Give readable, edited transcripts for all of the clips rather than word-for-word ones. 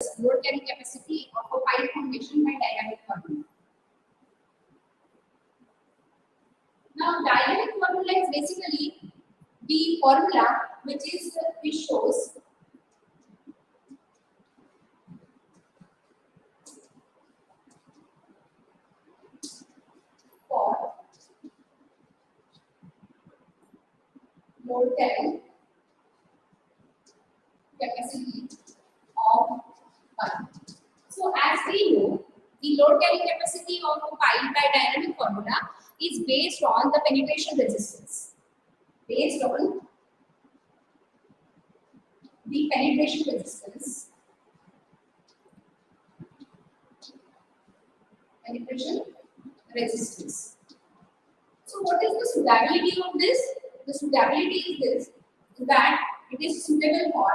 load carrying capacity of a pile formation by dynamic formula. Now, dynamic formula is basically the formula which shows for load carrying capacity of pile. So, as we know, the load carrying capacity of a pile by dynamic formula is based on the penetration resistance. Based on the penetration resistance. Penetration resistance. So, what is the suitability of this? The suitability is this: that it is suitable for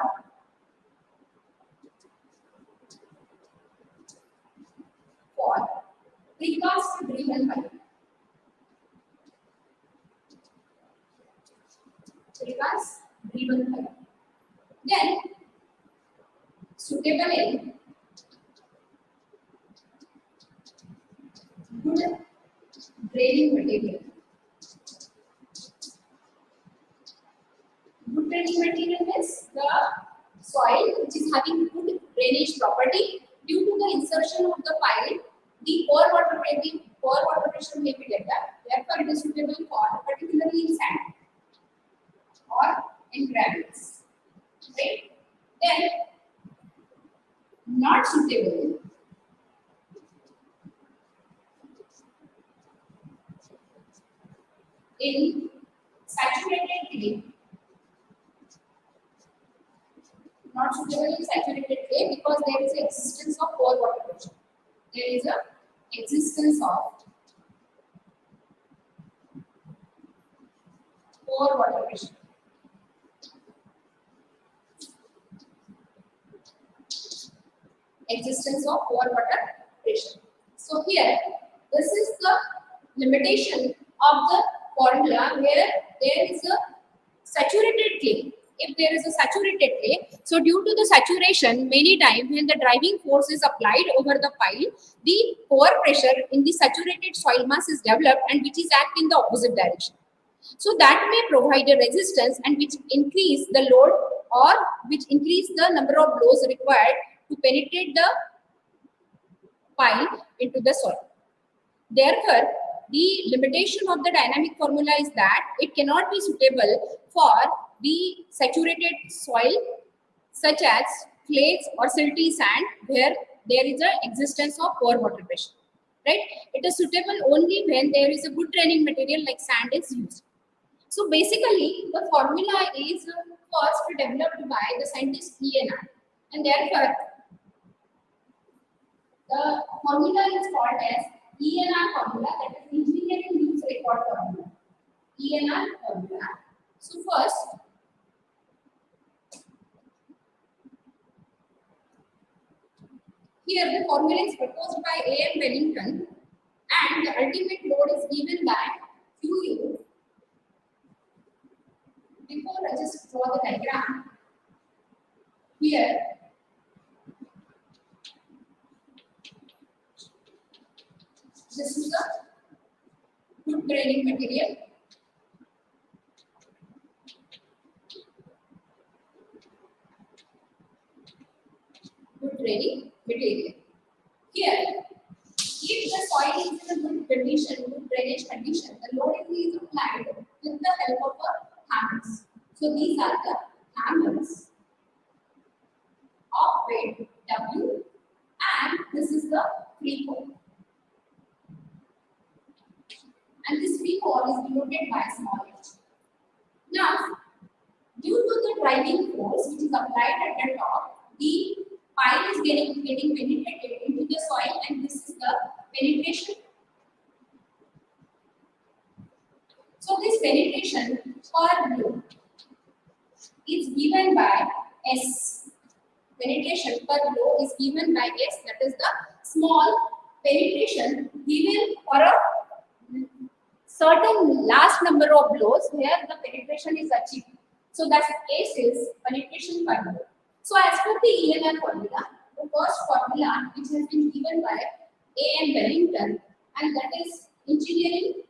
precast driven pipe. Precast driven pipe. Then suitable in good draining material. Good draining material is the soil which is having good drainage property. Due to the insertion of the pile, the pore water pressure may be developed. Therefore, it is suitable for particularly in sand or in gravels. Right? Then, not suitable in saturated clay. Not suitable in saturated clay because there is an existence of pore water pressure. There is an existence of pore water pressure. Existence of pore water pressure. So here, this is the limitation of the formula where there is a saturated clay. If there is a saturated clay, so due to the saturation, many times when the driving force is applied over the pile, the pore pressure in the saturated soil mass is developed and which is act in the opposite direction. So that may provide a resistance and which increase the load or which increase the number of blows required to penetrate the pile into the soil. Therefore, the limitation of the dynamic formula is that it cannot be suitable for the saturated soil such as clays or silty sand where there is an existence of pore water pressure. Right? It is suitable only when there is a good draining material like sand is used. So basically, the formula is first developed by the scientist ENR, and therefore the formula is called as ENR formula, that is engineering use record formula. ENR formula. So first, here the formula is proposed by A.M. Wellington, and the ultimate load is given by QU. Before I just draw the diagram, here this is the good draining material. Good draining material. Here, if the soil is in a good condition, good drainage condition, the load is applied with the help of a hammers. So these are the hammers of weight W, and this is the free pole. And this free pole is denoted by small h. Now, due to the driving force which is applied at the top, the pile is getting penetrated into the soil, and this is the penetration. So this penetration per blow is given by S. Penetration per blow is given by S, that is the small penetration given for a certain last number of blows where the penetration is achieved. So that S is penetration per blow. So as per the ENR formula, the formula which has been given by A.M. Wellington, and that is engineering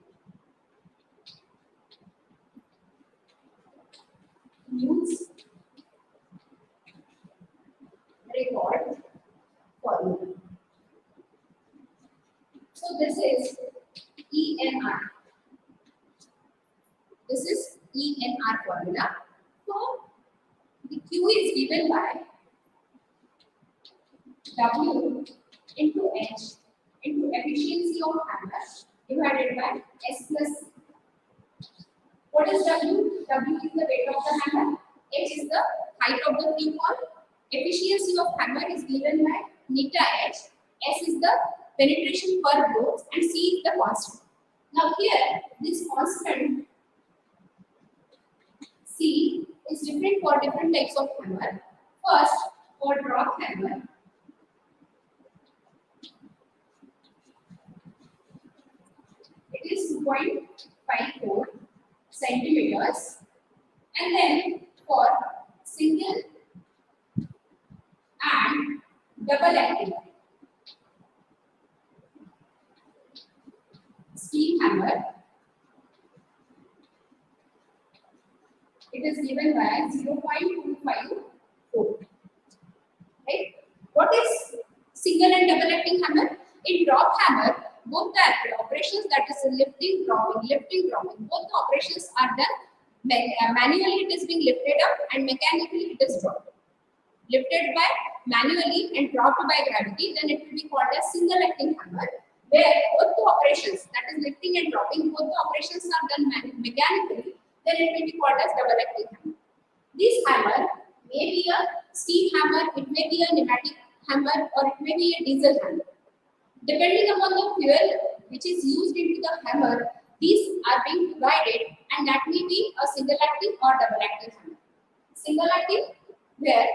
news record formula. So this is ENR. This is ENR formula. So the Q is given by W into H into efficiency of hammer divided by S plus C. What is W? W is the weight of the hammer. H is the height of the free fall. Efficiency of hammer is given by neta H. S is the penetration per blow and C is the constant. Now here this constant C is different for different types of hammer. First, for drop hammer, it is 2.54 centimeters, and then for single and double acting steel hammer, it is given by 0.254. Right? What is single and double acting hammer? In drop hammer, both the operations, that is lifting, dropping, both the operations are done manually. It is being lifted up and mechanically it is dropped. Lifted by manually and dropped by gravity, then it will be called as single acting hammer, where both the operations, that is lifting and dropping, both the operations are done mechanically, then it will be called as double acting hammer. This hammer may be a steam hammer, it may be a pneumatic hammer, or it may be a diesel hammer. Depending upon the fuel which is used into the hammer, these are being divided, and that may be a single acting or double acting hammer. Single acting, where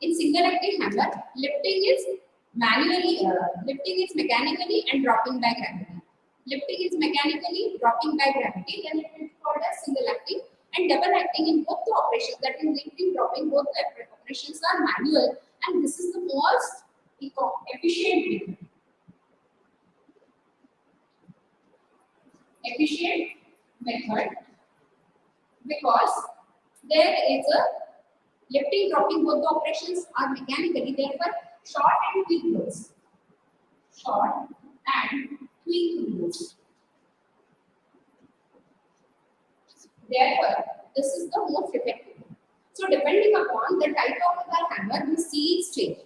in single acting hammer, lifting is mechanically and dropping by gravity. Lifting is mechanically, dropping by gravity, then it will be called as single acting. And double acting, in both the operations, that is lifting, dropping, both the operations are manual, and this is the most efficient method, because there is a lifting, dropping, both the operations are mechanically, therefore short and quick blows. Short and quick blows. Therefore, this is the most effective. So, depending upon the type of the hammer, the C is changed,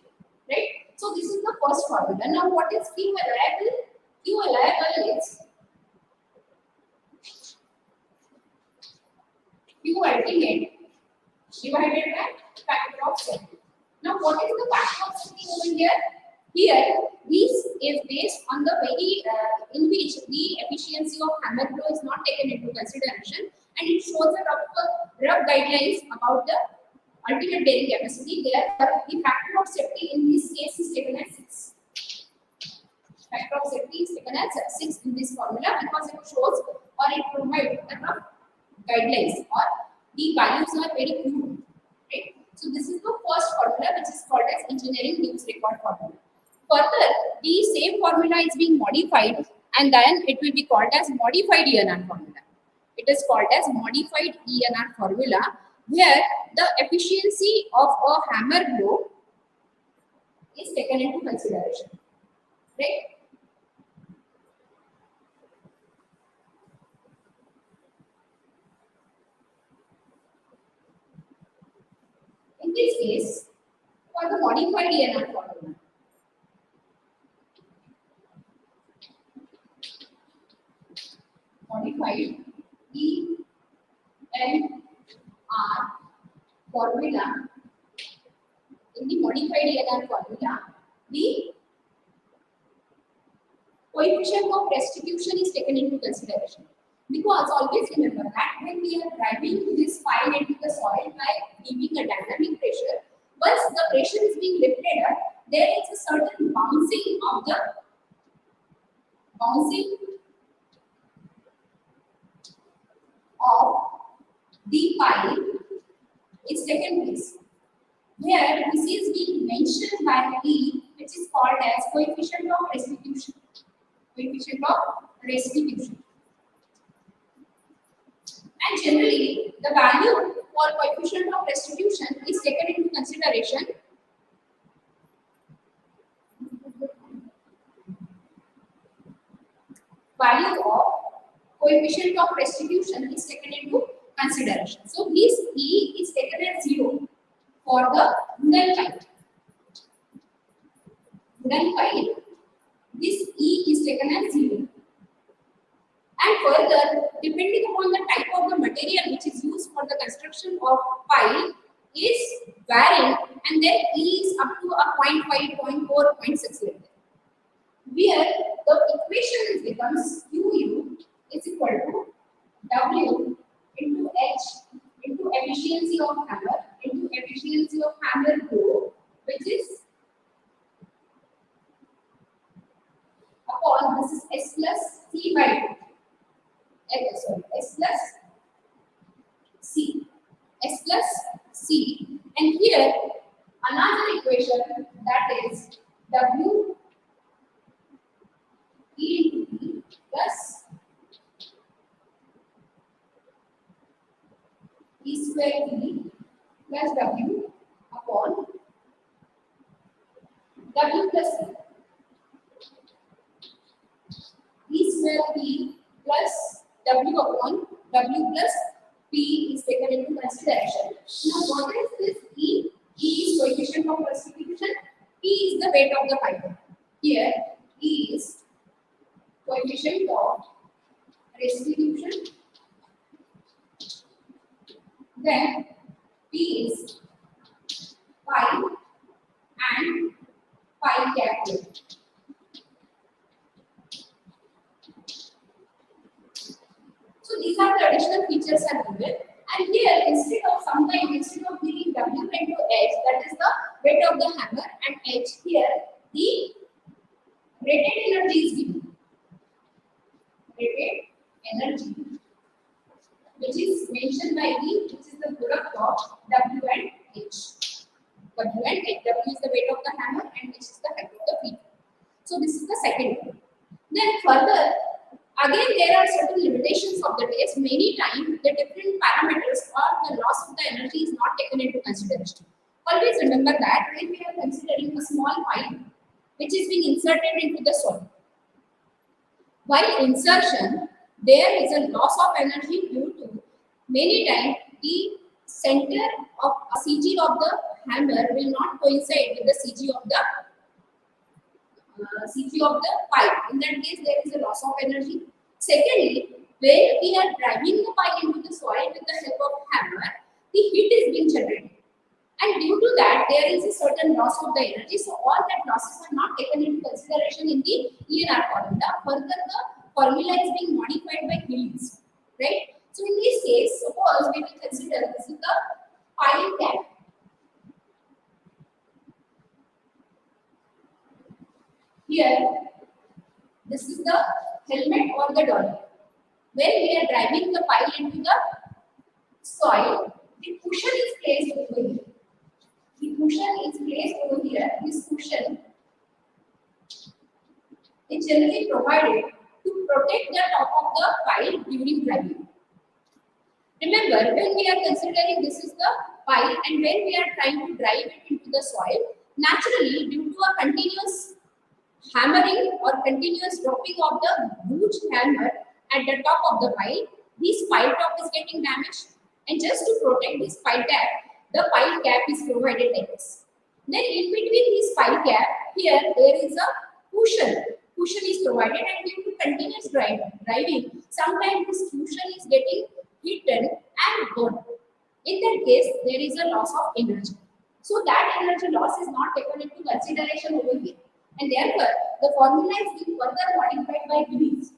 right? So, this is the first formula. Now, what is Q reliable? Q reliable is Q ultimate divided by factor of safety. Now, what is the factor of safety over here? Here, this is based on the way in which the efficiency of hammer blow is not taken into consideration, and it shows a rough guidelines about the ultimate bearing capacity. Therefore, the factor of safety in this case is taken as 6. Factor of safety is taken as 6 in this formula, because it shows or it provides a rough guidelines, or the values are very crude. Right? So this is the first formula, which is called as engineering news record formula. Further, the same formula is being modified, and then it will be called as modified ENR formula. It is called as modified ENR formula, where the efficiency of a hammer blow is taken into consideration. Right? In this case, for the modified ENR formula, modified ENR formula, in the modified ENR formula, the coefficient of restitution is taken into consideration. Because always remember that when we are driving this file into the soil by giving a dynamic pressure, once the pressure is being lifted up, there is a certain bouncing d pi is taken place. Here, this is being mentioned by E, which is called as coefficient of restitution. Coefficient of restitution. And generally, the value for coefficient of restitution is taken into consideration. Value of coefficient of restitution is taken into consideration. So, this E is taken as 0 for the wooden pipe. Wooden pipe, this E is taken as 0. And further, depending upon the type of the material which is used for the construction of pipe is varying, and then E is up to a 0.5, 0.4, 0.6 level. Where the equation becomes QU is equal to W into H into efficiency of hammer into efficiency of hammer go, which is upon this is S plus C by 2. S plus C. S plus C. And here another equation, that is W E into P plus E square P plus W upon W plus C. E square P plus W upon W plus P is taken into consideration. Now, what is this E? E is coefficient of restitution. P is the weight of the fiber. Here, E is coefficient of restitution. Then, P is pi and pi cap weight. So these are the additional features are given, and here instead of giving W into H, that is the weight of the hammer, and H, here the rated energy is given. Rated energy, which is mentioned by E, which is the product of W and H. W and H. W is the weight of the hammer, and H is the height of the feet. So this is the second one. Then further, again, there are certain limitations of the test. Many times, the different parameters or the loss of the energy is not taken into consideration. Always remember that when we are considering a small pipe which is being inserted into the soil. While insertion, there is a loss of energy due to many times the center of CG of the hammer will not coincide with the CG of the pipe. In that case, there is a loss of energy. Secondly, when we are driving the pipe into the soil with the help of hammer, the heat is being generated. And due to that, there is a certain loss of the energy. So, all that losses are not taken into consideration in the ENR formula. Further, the formula is being modified by Hills. Right? So, in this case, suppose we will consider this is the pipe cap. Here, this is the helmet or the dolly. When we are driving the pile into the soil, the cushion is placed over here. The cushion is placed over here. This cushion is generally provided to protect the top of the pile during driving. Remember, when we are considering this is the pile and when we are trying to drive it into the soil, naturally due to a continuous hammering or continuous dropping of the huge hammer at the top of the pile, this pile top is getting damaged, and just to protect this pile cap, the pile cap is provided like this. Then in between this pile cap, here there is a cushion. Cushion is provided, and due to continuous driving, sometimes this cushion is getting heated and burnt. In that case, there is a loss of energy. So that energy loss is not taken into consideration over here. And therefore, the formula is being further modified by Gillies.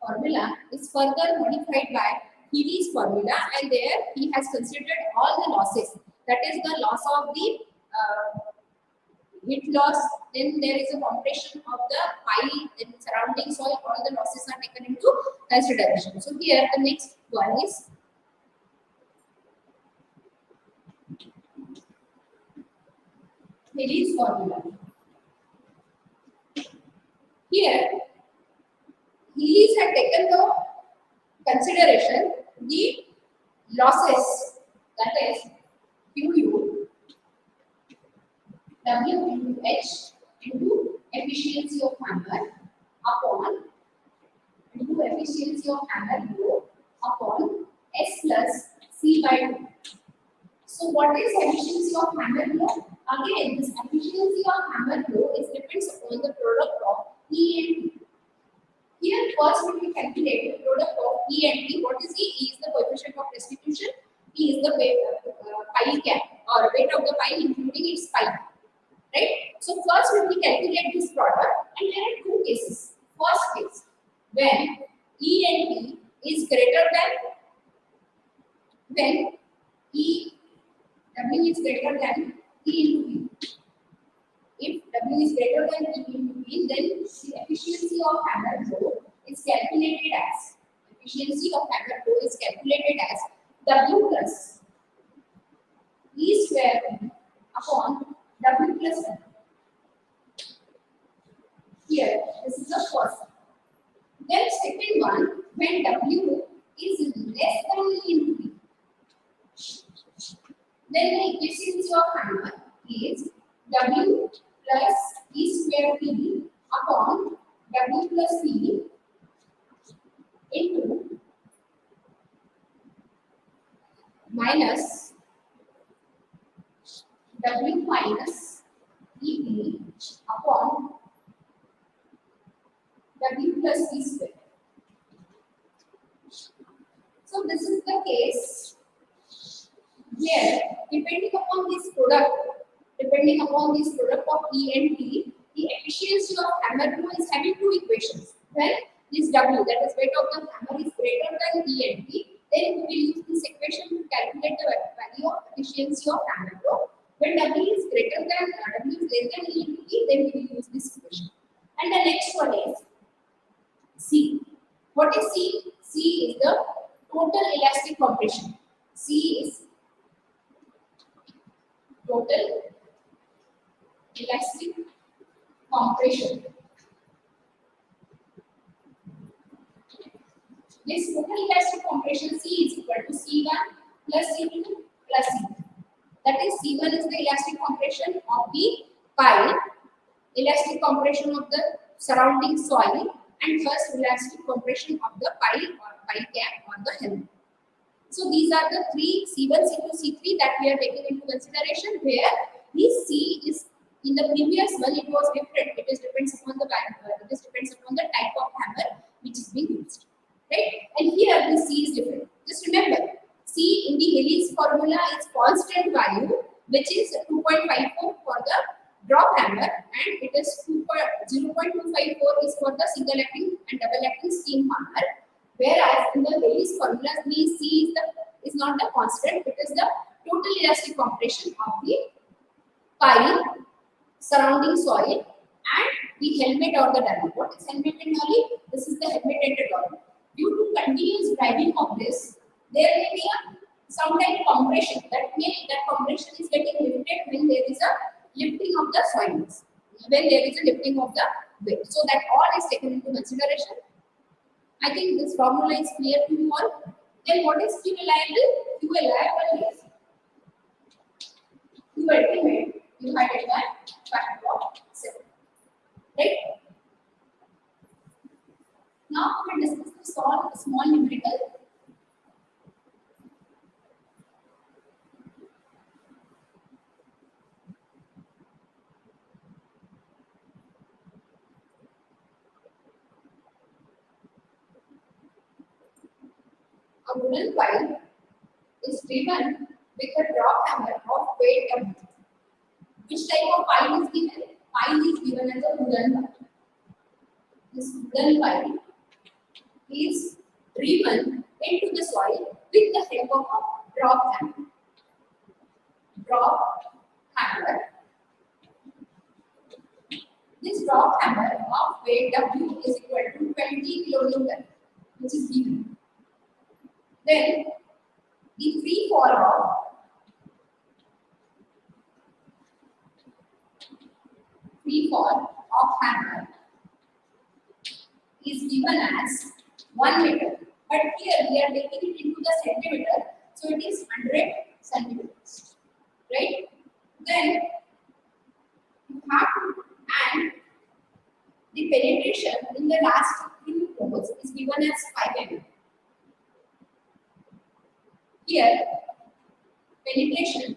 Formula is further modified by Gillies formula, and there he has considered all the losses. That is the loss of the heat loss, then there is a compression of the pile in surrounding soil, all the losses are taken into consideration. So here the next one is Haley's formula. Here Healy's had taken the consideration the losses, that is QU W into H into efficiency of hammer upon into efficiency of hammer flow upon S plus C by 2. So what is efficiency of hammer flow? Again, this efficiency of hammer flow is depends upon the product of E and T. Here first we will calculate the product of E and T. What is E? E is the coefficient of restitution. T is the weight, pile cap or weight of the pile including its pile. Right? So first we will calculate this product, and there are two cases. First case, when E and T is greater than, when E W is greater than E into V. If W is greater than E into V, then the efficiency of hammer flow is calculated as W plus E square V upon W plus N. Here, this is the first one. Then second one, when W is less than E into V, then the efficiency of hammer is W plus E square V upon W plus V into minus W minus EV upon W plus V square. So this is the case where depending upon this product of E and T, the efficiency of hammer flow is having two equations. When this W, that is weight of the hammer, is greater than E and T, then we will use this equation to calculate the value of efficiency of hammer flow. When W is greater than W is less than E into T, then we will use this equation. And the next one is C. What is C? C is the total elastic compression. C is total elastic compression. This total elastic compression C is equal to C1 plus C2 plus C3. That is, C1 is the elastic compression of the pile, elastic compression of the surrounding soil, and first elastic compression of the pile or pile cap or the helmet. So these are the three C1, C2, C3 that we are taking into consideration, where this C is in the previous one it was different. It depends upon the type of hammer which is being used, right? And here this C is different. Just remember, C in the Haley's formula is constant value, which is 2.54 for the drop hammer, and it is 0.254 is for the single acting and double acting steam hammer. Whereas in the Haley's formula, the C is not the constant, it is the total elastic compression of the pile, surrounding soil, and the helmet or the dolly. What is helmet and dolly? This is the helmet and the dolly. Due to continuous driving of this, there may be some type of compression. That compression is getting lifted when there is a lifting of the soils, when there is a lifting of the weight. So that all is taken into consideration. I think this formula is clear to you all. Then what is Q reliable? Q reliable is Q ultimate divided by factor of 7. Right? Now we will discuss the small numerical. A wooden pile is driven with a drop hammer of weight W. Which type of pile is given? Pile is given as a wooden pile. This wooden pile is driven into the soil with the help of a drop hammer. Drop hammer. This drop hammer of weight W is equal to 20 kilonewton. which is given. Then the free fall of hammer is given as 1 meter. But here we are taking it into the centimeter, so it is 100 centimeters. Right? Then you have to add the penetration in the last few rows is given as 5 mm. Here, penetration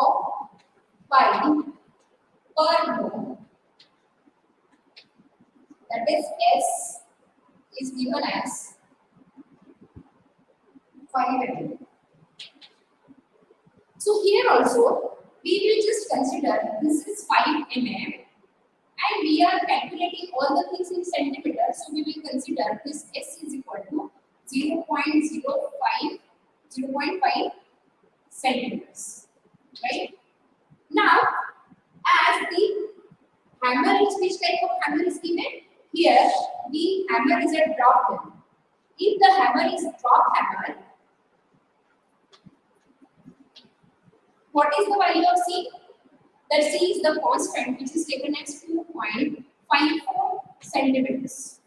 of 5 per mole, that is S, is given as 5 mm. So here also we will just consider this is 5 mm and we are calculating all the things in centimeters. So we will consider this S is equal to 0.5 centimeters. Right? Now, as the hammer is, which type of hammer is given? Here, the hammer is a drop hammer. If the hammer is a drop hammer, what is the value of C? That C is the constant which is taken as 2.54 centimeters.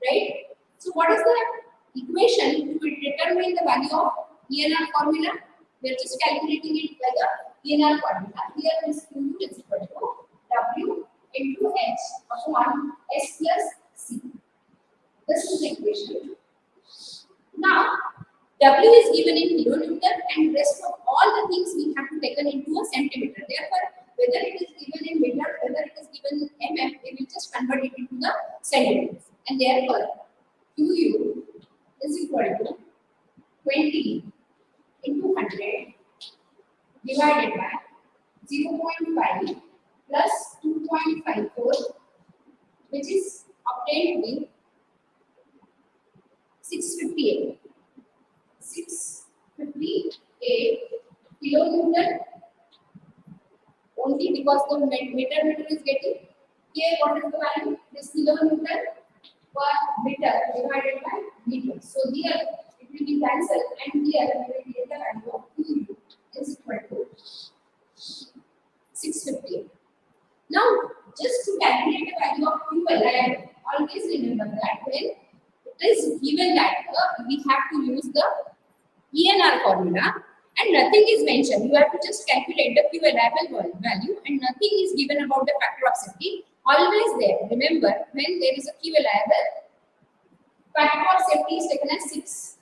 Right? So, what is the equation to determine the value of ENR formula? We are just calculating it by the ENR formula. Here this Q is equal to W into H upon S plus C. This is the equation. Now, W is given in kilonewton and rest of all the things we have to taken into a centimeter. Therefore, whether it is given in meter, whether it is given in mm, we will just convert it into the centimeters. And therefore, QU is equal to 20 into 100 divided by 0.5 plus 2.54, which is obtained with 658. 658 kilonewton, only because the meter is getting here. What is the value? This kilonewton per meter divided by meter. So here it will be cancelled and here we will get the value of Q is equal to 658. Now, just to calculate the value of QL, always remember that when it is given that we have to use the ENR formula and nothing is mentioned. You have to just calculate the Q reliable value and nothing is given about the factor of safety. Always there. Remember, when there is a Q reliable, factor of safety is taken as 6.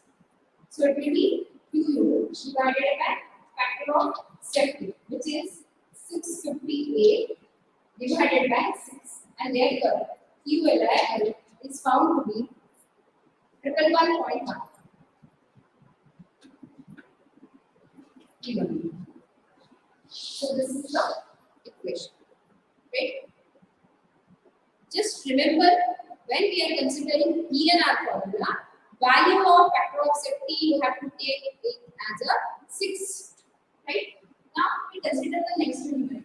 So it will be QU divided by factor of safety, which is 658 divided by 6. And therefore, Q reliable is found to be 111.1. So this is the equation. Right? Just remember, when we are considering ENR formula, value of factor of safety you have to take it as a 6. Right? Now we consider the next numerator.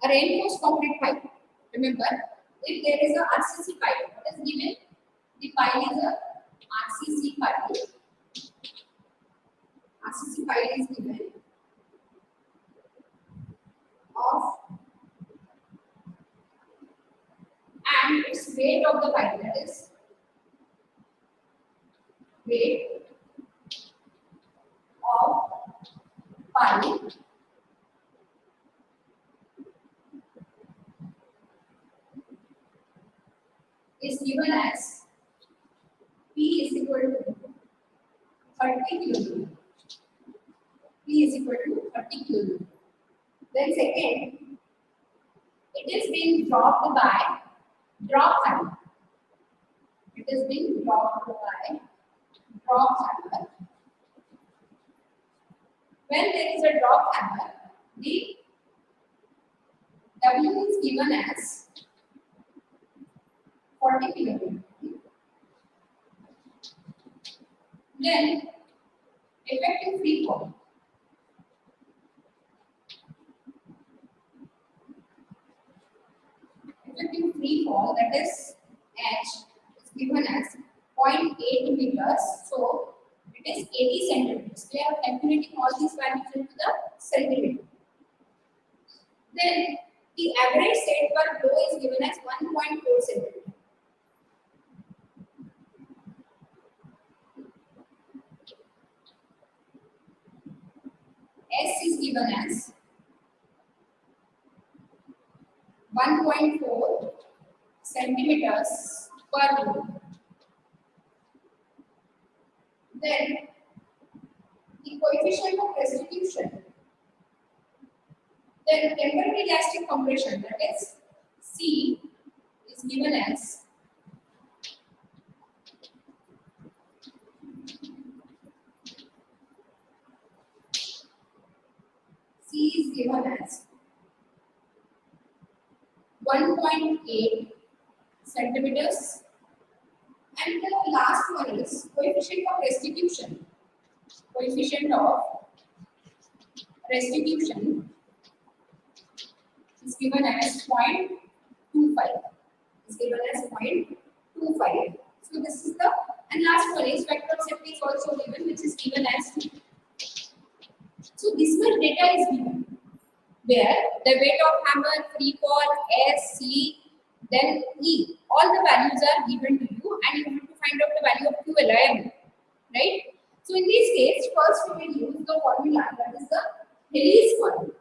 A reinforced concrete pipe. Remember, if there is a RCC pipe, what is given? The pipe is a RCC pipe. RCC pipe is given of, and its weight of the pipe, that is weight of pipe is given as P is equal to 30 kg. P is equal to 30 kg. Then second, it is being dropped by drop hammer. It is being dropped by drop hammer. When there is a drop hammer, the W is given as 40 kg. Then effective free fall. Effective free fall, that is H, is given as 0.8 meters. So it is 80 centimeters. We are calculating all these values into the centimeter. Then the average set per blow is given as 1.4 centimeter. S is given as 1.4 centimeters per blow. Then the coefficient of restitution. Then temporary elastic compression, that is C, is given as C is given as 1.8 centimeters, and the last one is coefficient of restitution. Coefficient of restitution is given as 0.25. Is given as 0.25. So this is the, and last one is vector of safety is also given, which is given as. So this much data is given, where the weight of hammer, free fall, S, C, then E, all the values are given to you, and you have to find out the value of QLIM, right? So in this case, first we will use the formula, that is the release formula.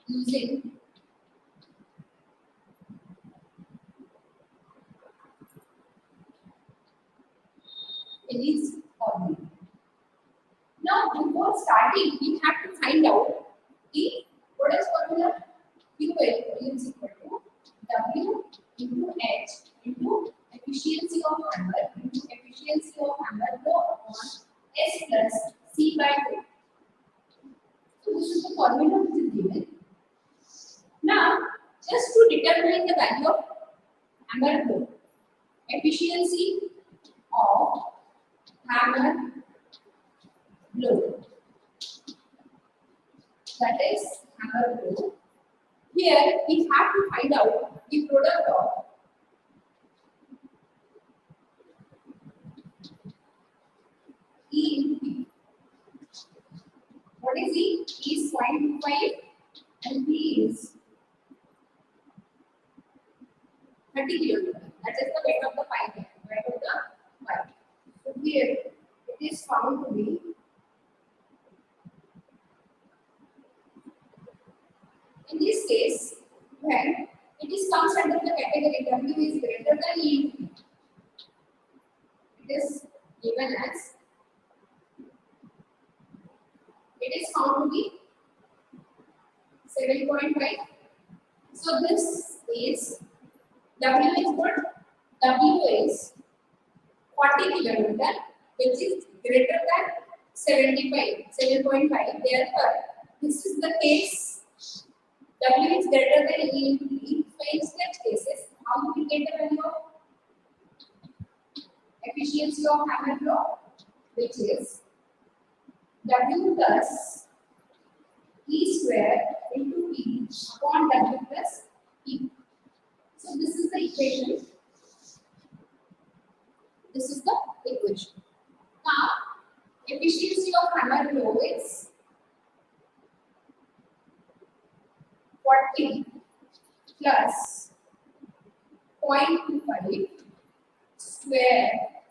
Using release formula. Now, before starting, we have to find out the what is formula? Q is equal to W into H into efficiency of hammer into efficiency of hammer flow upon S plus C by 2. So this is the formula which is given. Now, just to determine the value of hammer flow, efficiency of hammer blow, that is hammer blow. Here we have to find out the product of E into P. What is E? E is 0.25 and P is 30 kilonewton. That is the weight of the pipe. Weight of the pipe. So here it is found to be in this case, when it is comes under the category W is greater than E into P, it is given as, it is found to be 7.5. So this is W is what? W is 40 kilonewton, which is greater than 75, 7.5. Therefore, this is the case. W is greater than E into P. So in such cases, how do we get the value of efficiency of hammer flow, which is W plus E square into P upon W plus E. So this is the equation. This is the equation. Now, efficiency of hammer flow is 40 plus 0.25 square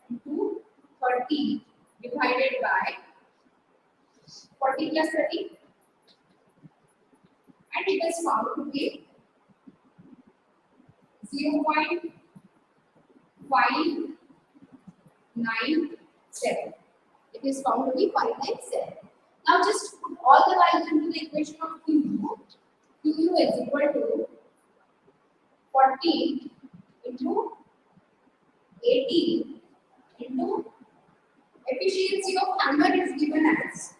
into 30 divided by 40 plus 30, and it is found to be 0.597. It is found to be 597. Now just put all the values into the equation of QU. QU is equal to 40 into 80 into efficiency of hammer is given as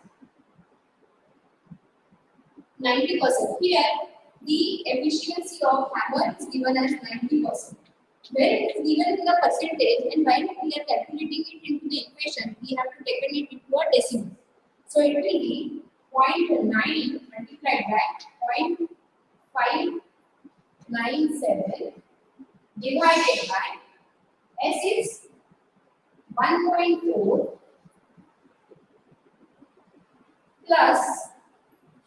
90%. Here, the efficiency of hammer is given as 90%. Where it is given in the percentage, and while we are calculating it into the equation, we have to take it decimal. So it will be 0.9 multiplied by 0.597 divided by S is 1.4 plus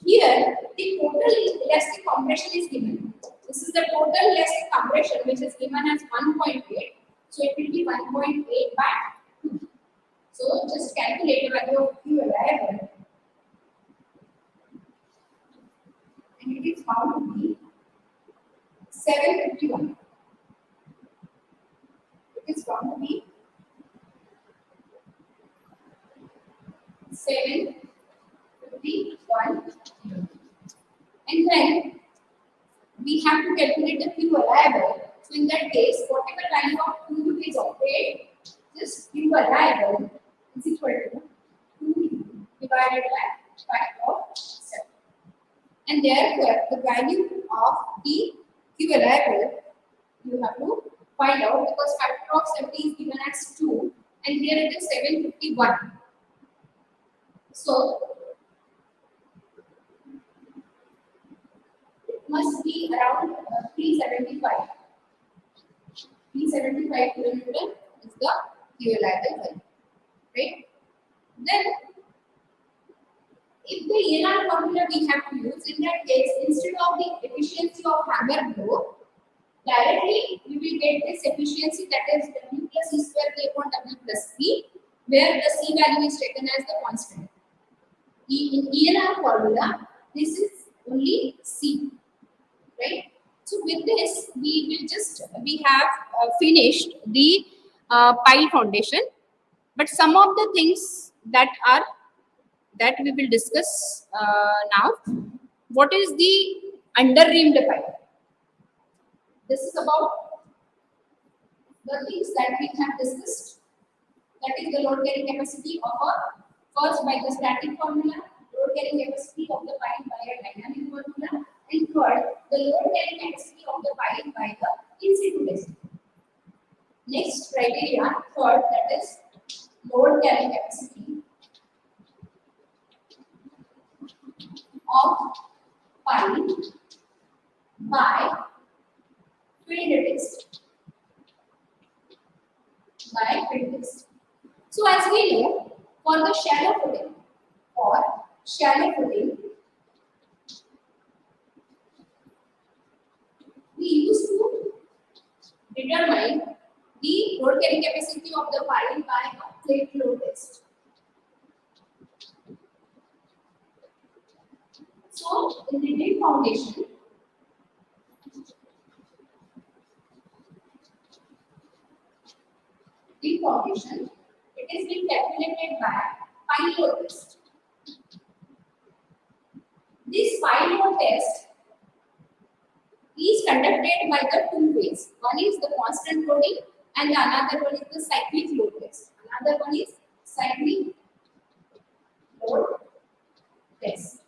here the total elastic compression is given. This is the total elastic compression which is given as 1.8. So it will be 1.8 by 2. So just calculate the value of Q arrival and it is found to be 751. It is found to be 751. And then we have to calculate the Q arrival. So in that case, whatever value of Q is obtained, this Q arrival is equal to 2 divided by 5 of 7. And therefore, the value of the Q arrival you have to find out because factor of 70 is given as 2 and here it is 751. So it must be around 375. 375 kilonewton is the Q arrival value, right? Then if the ENR formula we have to use, in that case, instead of the efficiency of hammer blow, directly we will get this efficiency that is W plus E square K upon W plus P, where the C value is taken as the constant. In ENR formula, this is only C, right? So with this, we have finished the pile foundation, but some of the things that we will discuss now. What is the under-reamed pile? This is about the things that we have discussed. That is the load carrying capacity of first by the static formula, load carrying capacity of the pile by a dynamic formula, and third the load carrying capacity of the pile by the in situ testing. Next criteria, third, that is load carrying capacity of pile by field test. By field test. So as we know, for shallow footing, we used to determine the load carrying capacity of the pile by a plate load test. So in the deep foundation, it is being calculated by pile load test. This pile load test is conducted by the two ways. One is the constant loading and the another one is the cyclic load test. Another one is cyclic load test.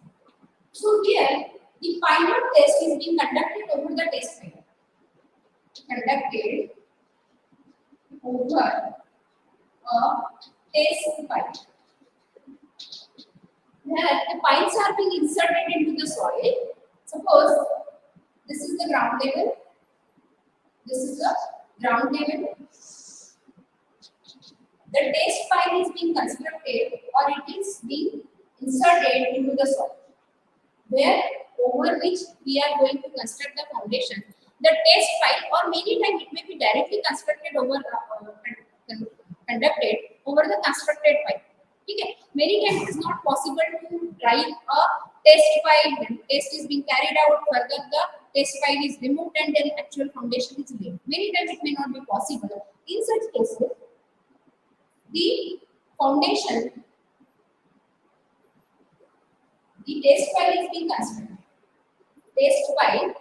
So here the pile load test is being conducted over the test pile. Conducted over a test pile. Where the piles are being inserted into the soil. Suppose this is the ground level. This is the ground level. The test pile is being constructed or it is being inserted into the soil, where over which we are going to construct the foundation. The test pile, or many times it may be directly constructed over conducted over the constructed pile. Okay. Many times it is not possible to drive a test pile. When test is being carried out, further the test pile is removed and then actual foundation is laid. Many times it may not be possible. In such cases, the foundation, the test pile is being constructed. Test pile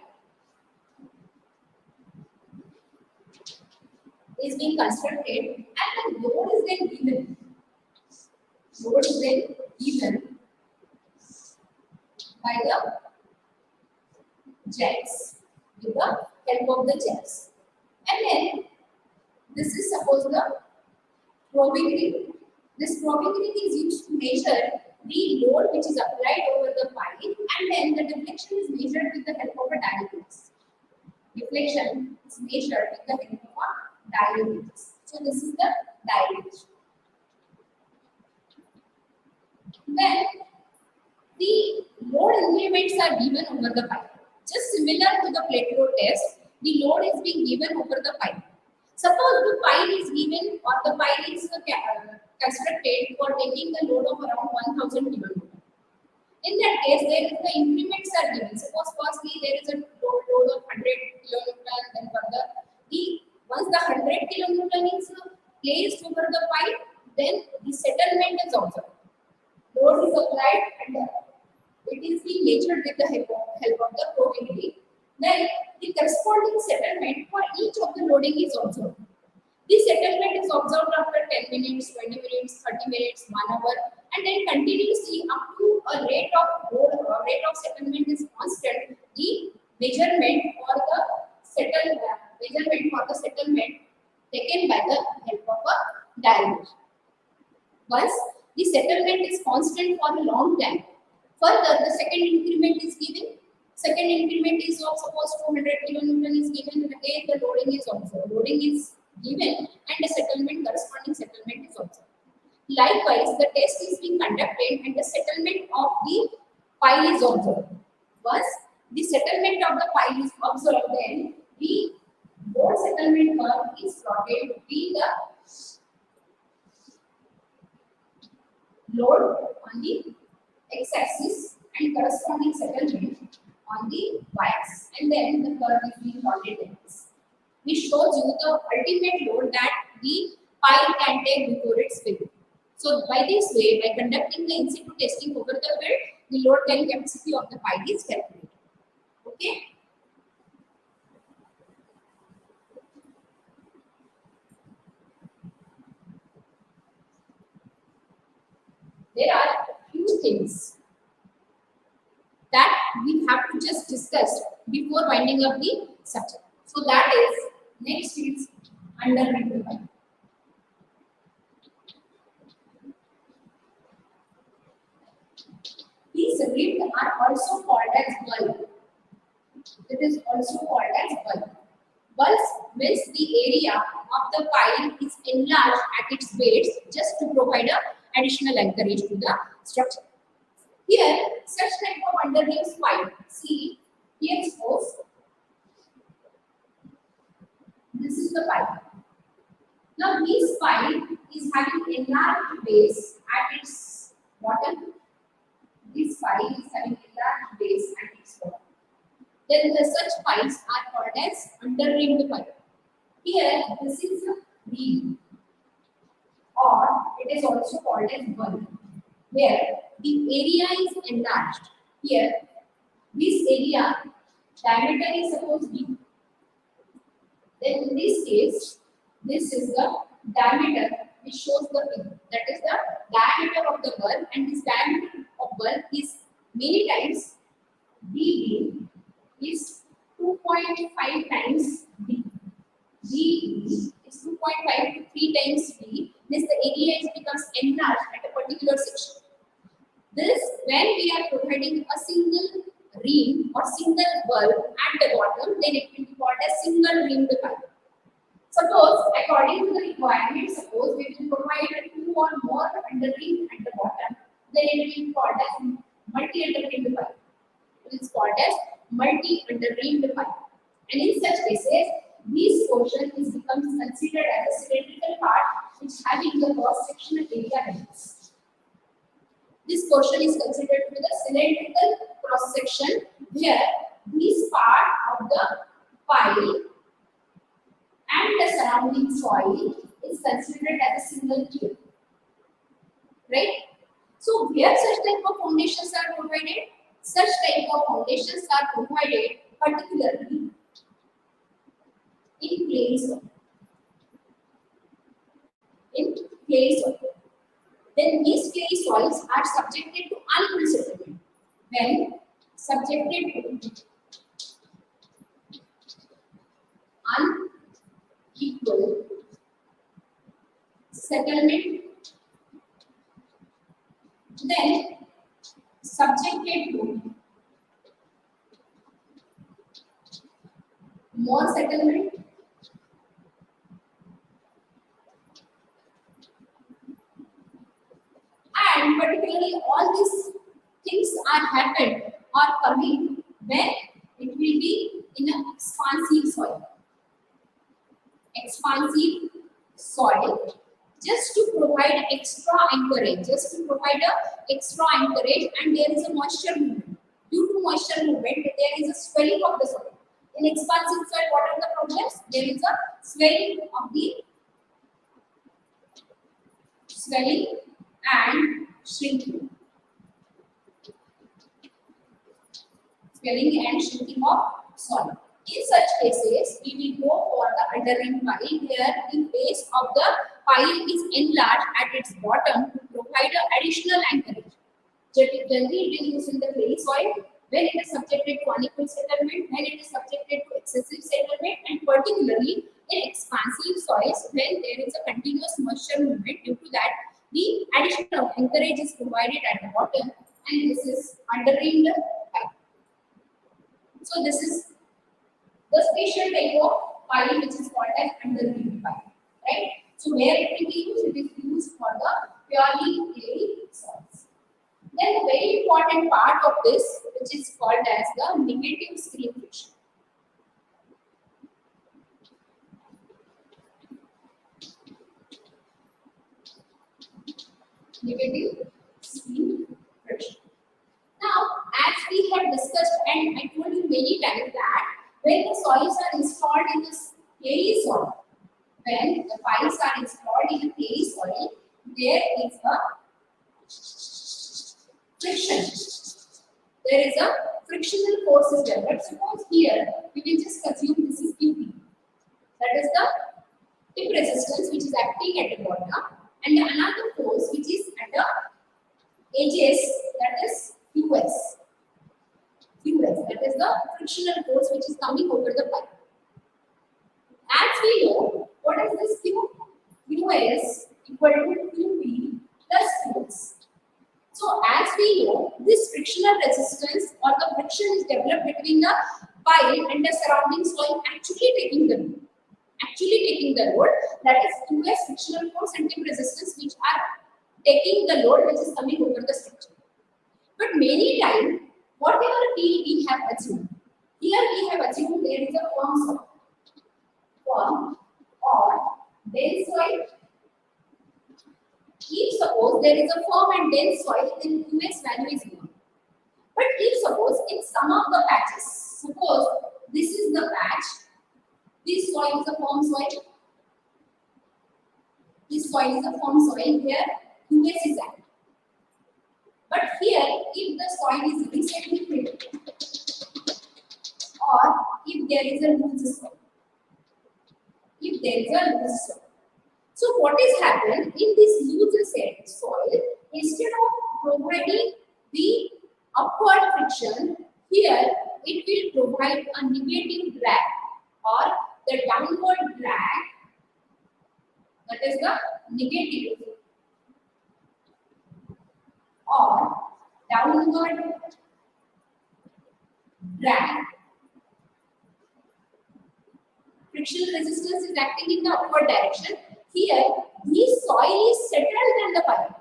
is being constructed and the load is then given. Load is then given by the jacks, with the help of the jacks. And then this is suppose the probing ring. This probing ring is used to measure the load which is applied over the pipe, and then the deflection is measured with the help of a dial gauge. Deflection is measured with the help of a dial gauge. So this is the dial gauge. Then the load increments are given over the pipe. Just similar to the plate load test, the load is being given over the pipe. Suppose the pile is given or the pile is constructed for taking the load of around 1000 kg. In that case, there is the increments are given. Suppose firstly there is a load of 100 kg, then further once the 100 kg is placed over the pipe, then the settlement is observed. Load is applied and it is being measured with the help of the probing ring. Then the corresponding settlement for each of the loading is observed. This settlement is observed after 10 minutes, 20 minutes, 30 minutes, 1 hour, and then continuously up to a rate of load or rate of settlement is constant. The measurement for the settlement taken by the help of a dial gauge. Once the settlement is constant for a long time, further the second increment is given. Second increment is of suppose 200 kN is given, and again the loading is observed. Loading is given and the corresponding settlement is observed. Likewise, the test is being conducted and the settlement of the pile is observed. Once the settlement of the pile is observed, then the load settlement curve is plotted with the load on the x-axis and corresponding settlement on the y-axis, and then the curve is being plotted like this. This shows you the ultimate load that the pile can take before it's filled. So by this way, by conducting the in situ testing over the bed, the load carrying capacity of the pile is calculated. Okay. There are a few things that we have to just discuss before winding up the subject. So that is, next is underneath the pipe. These ribs are also called as bulb. It is also called as bulb. Bulbs means the area of the pile is enlarged at its base just to provide a additional anchorage to the structure. Here, such type of underneath pipe, see, here suppose this is the pipe. Now, this pipe is having enlarged base at its bottom. This pipe is having enlarged base at its bottom. Then such pipes are called as under-rimmed pipe. Here, this is the rim, or it is also called as bulb, where the area is enlarged. Here, this area diameter is supposed B. Then in this case, this is the diameter which shows the B. That is the diameter of the bulb, and this diameter of bulb is many times B is 2.5 times B. B is 2.5 to 3 times B. This the area becomes enlarged at a particular section. This, when we are providing a single rim or single bulb at the bottom, then it will be called as single rimmed pipe. Suppose, according to the requirement, suppose we will provide 2 or more under rim at the bottom, then it will be called as multi under rimmed pipe. It is called as multi under rimmed pipe. And in such cases, this portion is becomes considered as a cylindrical part which having the cross sectional area like this. This portion is considered to be the cylindrical cross section, where this part of the pile and the surrounding soil is considered as a single cube. Right? So where such type of foundations are provided? Such type of foundations are provided particularly in clay soil. In clay soil. Then these clay soils are subjected to unequal settlement. When subjected to unequal settlement then subjected to more settlement and particularly all these things are happened or coming when it will be in an expansive soil. Expansive soil just to provide extra anchorage, and there is a moisture movement. Due to moisture movement, there is a swelling of the soil. In expansive soil, what are the problems? There is a swelling and shrinking. Swelling and shrinking of soil. In such cases, we will go for the underlying pile where the base of the pile is enlarged at its bottom to provide an additional anchorage. Generally, it is used in the clay soil when it is subjected to unequal settlement, when it is subjected to excessive settlement, and particularly in expansive soils when there is a continuous moisture movement. Due to that, the additional anchorage is provided at the bottom, and this is underlying the pile. So this is the special type of pile which is called as underlying pile, right? So where it will be used? It is used for the purely clay soils. Then the very important part of this, which is called as the negative stream friction. Negative stream friction. Now, as we have discussed, and I told you many times that when the soils are installed in this clay soil, when the piles are installed in a clay soil, there is a friction. There is a frictional force is developed. Suppose here we will just assume this is QP. That is the tip resistance which is acting at the bottom, and another force which is at the edges, that is QS. That is the frictional force which is coming over the pipe. As we know, what is this Q? QS equal to QP plus QS. So as we know, this frictional resistance or the friction is developed between the pile and the surrounding soil actually taking the load. That is QS frictional force and tip resistance which are taking the load which is coming over the structure. But many times, whatever we have assumed, here we have assumed there is a firm or dense soil. If suppose there is a firm and dense soil, then QS value is 1. But if suppose in some of the patches, suppose this is the patch, this soil is a firm soil, this soil is a firm soil, here QS is active. But here, if the soil is recently filled, or if there is a loose soil, so what is happened in this loose soil? Instead of providing the upward friction, here it will provide a negative drag or the downward drag. That is the negative or downward drag. Frictional resistance is acting in the upward direction. Here, this soil is settled than the pile.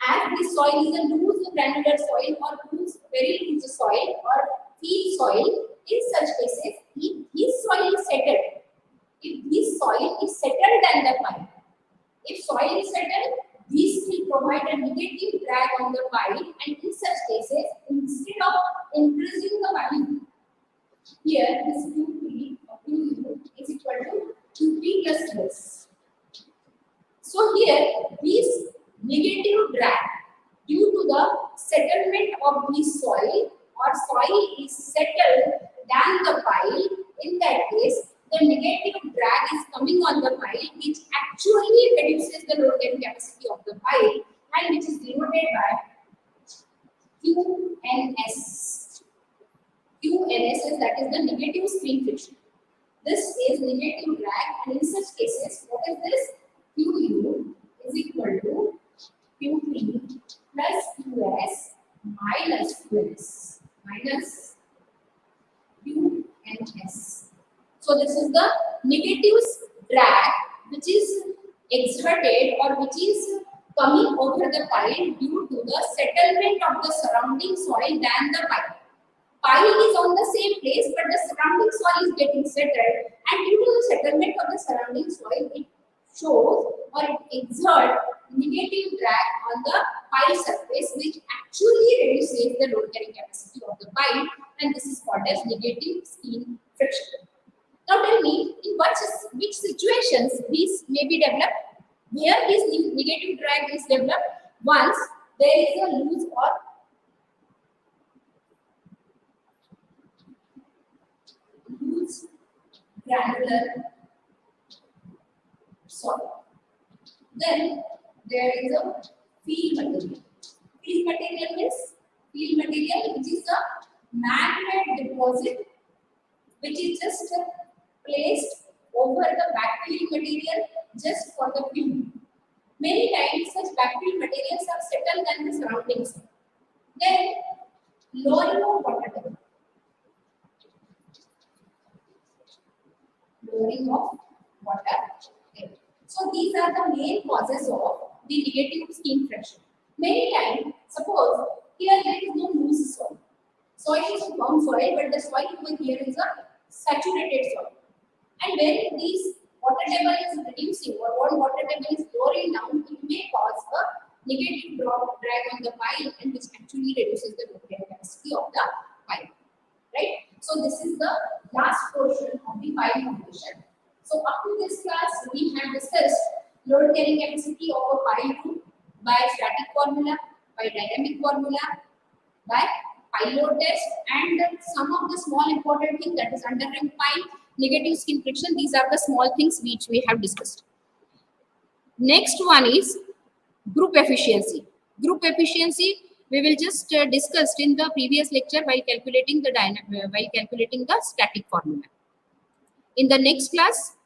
As this soil is a loose granular soil or very loose soil or field soil, in such cases, if this soil is settled than the pile, if soil is settled, this will provide a negative drag on the pile, and in such cases, instead of increasing the value, here this QP is equal to QP plus QS. So here this negative drag due to the settlement of the soil or soil is settled than the pile, in that case the negative drag is coming on the pile which actually reduces the load and capacity of the pile and which is denoted by QNS. QNS is that is the negative stream friction. This is negative drag, and in such cases, what is this? QU is equal to QP plus US minus US minus UNS. So this is the negative drag which is exerted or which is coming over the pile due to the settlement of the surrounding soil than the pile. Pile is on the same place but the surrounding soil is getting settled, and due to the settlement of the surrounding soil it shows or it exerts negative drag on the pile surface, which actually reduces the load carrying capacity of the pile, and this is called as negative scheme friction. Now tell me, in which situations these may be developed? Where this negative drag is developed? Once there is a loose or loose granular soil. Then there is a field material. Field material is field material which is a man-made deposit which is just placed over the backfilling material just for the field. Many times such backfill materials are settled than the surroundings. Then lowering of water table. Lowering of water table. So these are the main causes of the negative scheme friction. Many times, suppose here there is no loose soil. Soil is a firm soil, but the soil over here is a saturated soil. And when this water table is reducing or one water table is lowering down, it may cause a negative drag on the pile, and which actually reduces the load carrying capacity of the pile. Right? So this is the last portion of the pile foundation. So up to this class, we have discussed load carrying capacity of a pile room by static formula, by dynamic formula, by pile load test, and some of the small important things, that is underhand pile, negative skin friction. These are the small things which we have discussed. Next one is group efficiency. Group efficiency we will just discussed in the previous lecture while calculating the static formula. In the next class,